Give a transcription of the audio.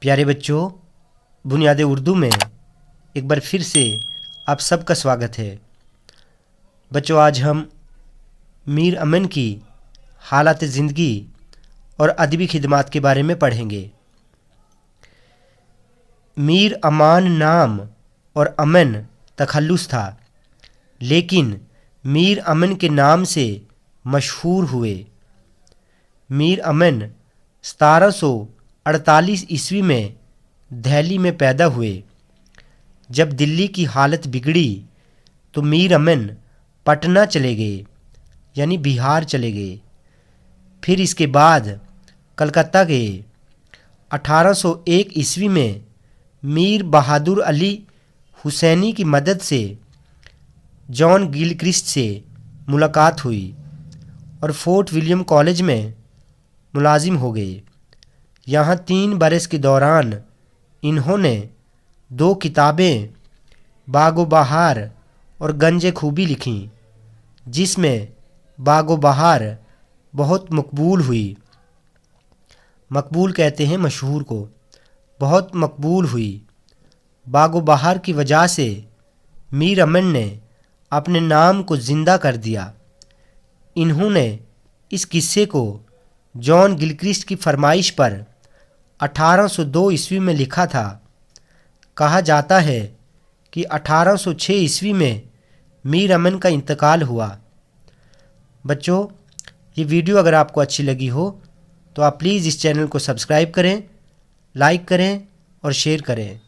प्यारे बच्चों, बुनियाद उर्दू में एक बार फिर से आप सबका स्वागत है। बच्चों, आज हम मीर अमन की हालात ज़िंदगी और अदबी खिदमात के बारे में पढ़ेंगे। मीर अमान नाम और अमन तखल्लुस था, लेकिन मीर अमन के नाम से मशहूर हुए। मीर अमन 1748 ईस्वी में दिल्ली में पैदा हुए। जब दिल्ली की हालत बिगड़ी तो मीर अमन पटना चले गए, यानी बिहार चले गए। फिर इसके बाद कलकत्ता गए। 1801 ईस्वी में मीर बहादुर अली हुसैनी की मदद से जॉन गिलक्रिस्ट से मुलाकात हुई और फोर्ट विलियम कॉलेज में मुलाजिम हो गए। यहाँ 3 बरस के दौरान इन्होंने 2 किताबें बागो बहार और गंज खूबी लिखीं, जिसमें बागो बहार बहुत मकबूल हुई। मकबूल कहते हैं मशहूर को। बहुत मकबूल हुई। बागो बहार की वजह से मीर अमन ने अपने नाम को ज़िंदा कर दिया। इन्होंने इस किस्से को जॉन गिलक्रिस्ट की फरमाइश पर 1802 ईस्वी में लिखा था। कहा जाता है कि 1806 ईस्वी में मीर अमन का इंतकाल हुआ। बच्चों, ये वीडियो अगर आपको अच्छी लगी हो तो आप प्लीज़ इस चैनल को सब्सक्राइब करें, लाइक करें और शेयर करें।